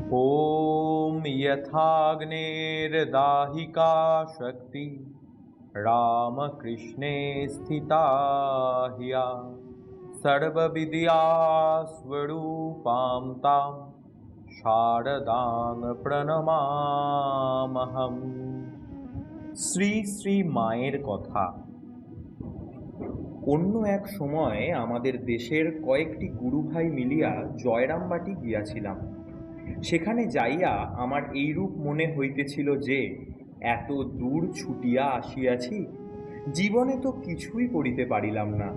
ॐ यथाग्नेर्दाहिका शक्ति रामकृष्णे स्थिता ह्या सर्वविद्यास्वरूपां तां शारदां प्रणमामहम्। শ্রী শ্রী মায়ের কথা। অন্য এক সময় আমাদের দেশের কয়েকটি গুরুভাই মিলিয়া জয়রামবাটি গিয়াছিলাম। সেখানে যাইয়া আমার এইরূপ মনে হইতেছিল যে এত দূর ছুটিয়া আসিয়াছি, জীবনে তো কিছুই করিতে পারিলাম না।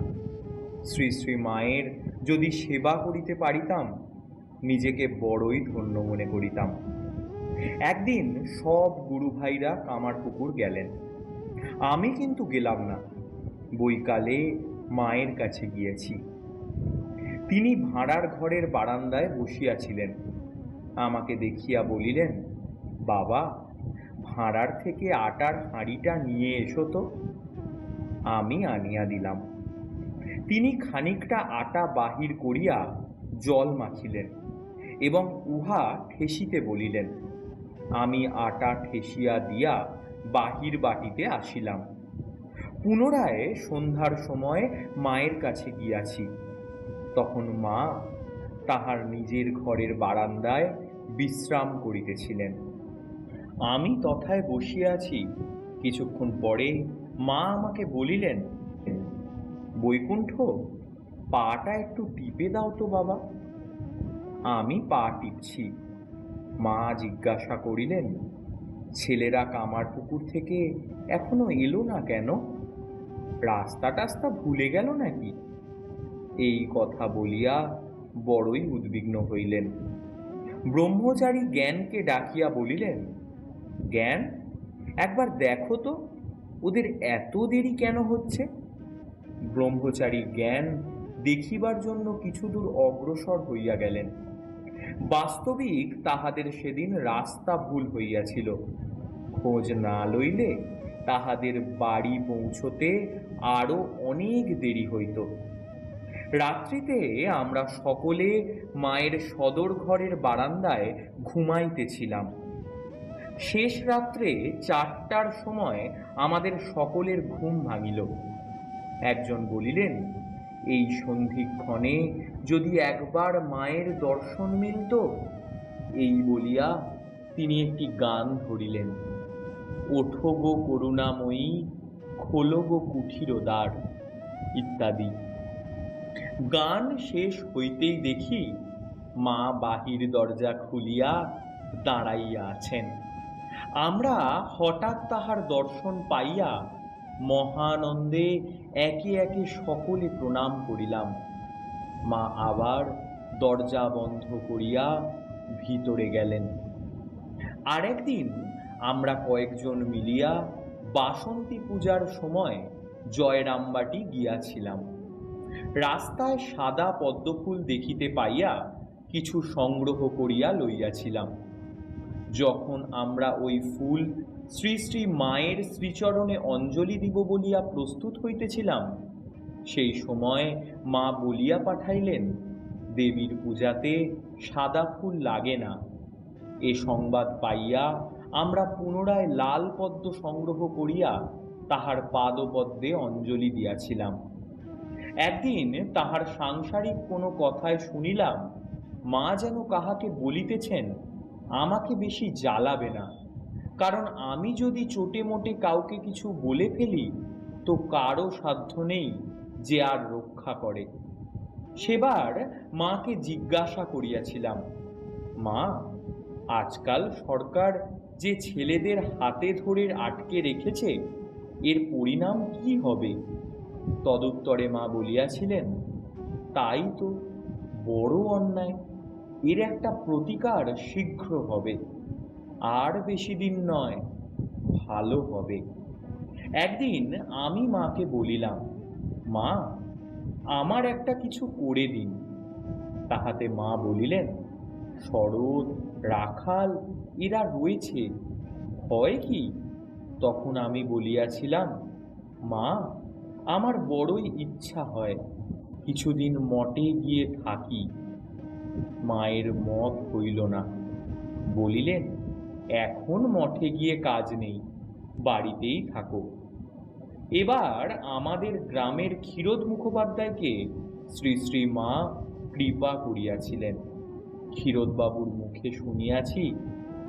শ্রী শ্রী মায়ের যদি সেবা করিতে পারিতাম, নিজেকে বড়ই ধন্য মনে করিতাম। একদিন সব গুরুভাইরা কামারপুকুর গেলেন, আমি কিন্তু গেলাম না। বৈকালে মায়ের কাছে গিয়েছি। তিনি ভাঁড়ার ঘরের বারান্দায় বসিয়াছিলেন। আমাকে দেখিয়া বলিলেন, বাবা, ভাঁড়ার থেকে আটার হাঁড়িটা নিয়ে এসো তো। আমি আনিয়া দিলাম। তিনি খানিকটা আটা বাহির করিয়া জল মাখিলেন এবং উহা ঠেসিতে বলিলেন। আমি আটা ঠেসিয়া দিয়া বাহির বাটিতে আসিলাম। পুনরায় সন্ধ্যার সময় মায়ের কাছে গিয়াছি। তখন মা তাহার নিজের ঘরের বারান্দায় বিশ্রাম করিতেছিলেন। আমি তথায় বসিয়া আছি। কিছুক্ষণ পরে মা আমাকে বলিলেন, বৈকুণ্ঠ, পাটা একটু টিপে দাও তো বাবা। আমি পা টিপছি। মা জিজ্ঞাসা করিলেন, ছেলেরা কামারপুকুর থেকে এখনো এলো না কেন? রাস্তা টাস্তা ভুলে গেল নাকি? এই কথা বলিয়া বড়ই উদ্বিগ্ন হইলেন। ব্রহ্মচারী জ্ঞানকে ডাকিয়া বলিলেন, জ্ঞান, একবার দেখো তো ওদের এত দেরি কেন হচ্ছে। ব্রহ্মচারী জ্ঞান দেখিবার জন্য কিছু দূর অগ্রসর হইয়া গেলেন। বাস্তবিক তাহাদের সেদিন রাস্তা ভুল হইয়াছিল। খোঁজ না লইলে তাহাদের বাড়ি পৌঁছতে আরো অনেক দেরি হইত। রাত্রিতে আমরা সকলে মায়ের সদর ঘরের বারান্দায় ঘুমাইতেছিলাম। শেষ রাত্রে 4টার সময় আমাদের সকলের ঘুম ভাঙিল। একজন বলিলেন, এই সন্ধিক্ষণে যদি একবার মায়ের দর্শন মিলত। এই বলিয়া তিনি একটি গান ধরিলেন, ওঠো গো করুণাময়ী, খোলো গো কুঠির দ্বার, ইত্যাদি। গান শেষ হইতেই দেখি মা বাহির দরজা খুলিয়া দাঁড়াইয়া আছেন। আমরা হঠাৎ তাহার দর্শন পাইয়া মহানন্দে একে একে সকলে প্রণাম করিলাম। মা আবার দরজা বন্ধ করিয়া ভিতরে গেলেন। আরেকদিন আমরা কয়েকজন মিলিয়া বাসন্তী পূজার সময় জয়রামবাটি গিয়াছিলাম। রাস্তায় সাদা পদ্মফুল দেখিতে পাইয়া কিছু সংগ্রহ করিয়া লইয়াছিলাম। যখন আমরা ওই ফুল শ্রী শ্রী মায়ের শ্রীচরণে অঞ্জলি দিব বলিয়া প্রস্তুত হইতেছিলাম, সেই সময় মা বলিয়া পাঠাইলেন, দেবীর পূজাতে সাদা ফুল লাগে না। এ সংবাদ পাইয়া আমরা পুনরায় লাল পদ্ম সংগ্রহ করিয়া তাহার পাদপদ্মে অঞ্জলি দিয়াছিলাম। একদিন তাহার সাংসারিক কোনো কথায় শুনিলাম, মা যেন কাহাকে বলিতেছেন, আমাকে বেশি জ্বালাবে না, কারণ আমি যদি চোটে মোটে কাউকে কিছু বলে ফেলি তো কারো সাধ্য নেই যে আর রক্ষা করে। সেবার মাকে জিজ্ঞাসা করিয়াছিলাম, মা, আজকাল সরকার যে ছেলেদের হাতে ধরে আটকে রেখেছে, এর পরিণাম কি হবে? তদুত্তরে মা বলিয়াছিলেন, তাই তো, বড় অন্যায়। এর একটা প্রতিকার শীঘ্র হবে, আর বেশি দিন নয়, ভালো হবে। একদিন আমি মাকে বলিলাম, মা, আমার একটা কিছু করে দিন। তাহাতে মা বলিলেন, শরৎ, রাখাল এরা রয়েছে, হয় কি? তখন আমি বলিয়াছিলাম, মা, আমার বড়ই ইচ্ছা হয় কিছুদিন মঠে গিয়ে থাকি। মায়ের মত হইল না। বলিলেন, এখন মঠে গিয়ে কাজ নেই, বাড়িতেই থাকো। এবার আমাদের গ্রামের ক্ষীরোদ মুখোপাধ্যায়কে শ্রী শ্রী মা কৃপা করিয়াছিলেন। ক্ষীরোদবাবুর মুখে শুনিয়াছি,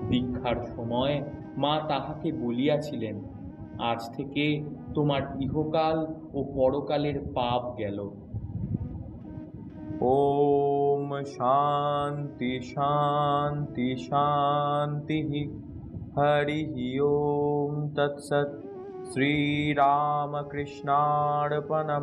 দীক্ষার সময় মা তাহাকে বলিয়াছিলেন, আজ থেকে তোমার ইহকাল ও পরকালের পাপ গেল। ওম শান্তি শান্তি শান্তি। হরি ওম তৎসৎ। শ্রীরামকৃষ্ণার্পণম।